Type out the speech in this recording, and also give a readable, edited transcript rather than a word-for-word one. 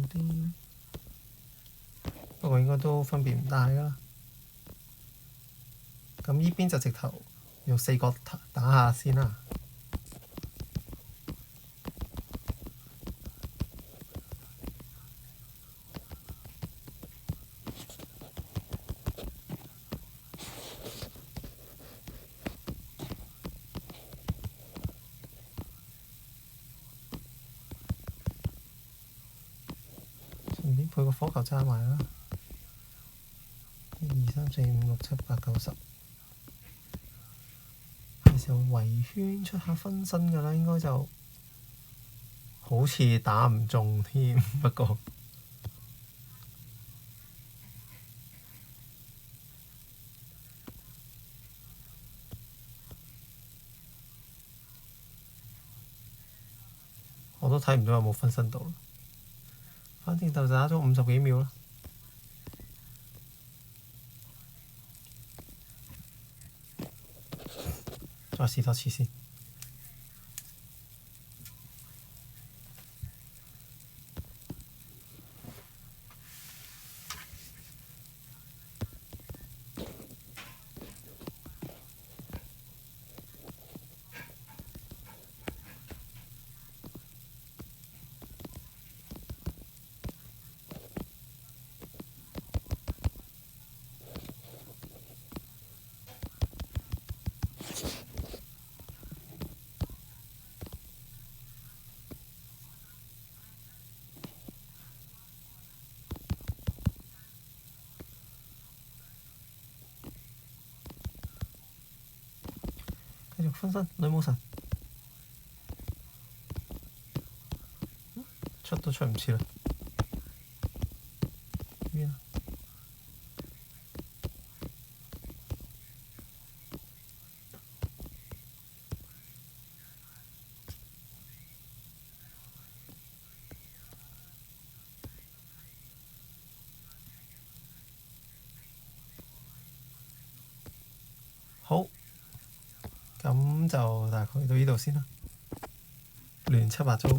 啲，不過應該都分別唔大㗎啦。咁呢邊就直頭用4個打下先啦。順便配個火球揸埋啦。1、2、3、4、5、6、7、8、9、10。係時候圍圈出下分身㗎啦，應該就好似打唔中添，不過我都睇唔到有冇分身到啦。反正就打咗50幾秒啦。再試多次先。繼續分身女武神，出都出唔切啦。邊啊？好，咁就大概到呢度先啦。亂七八糟。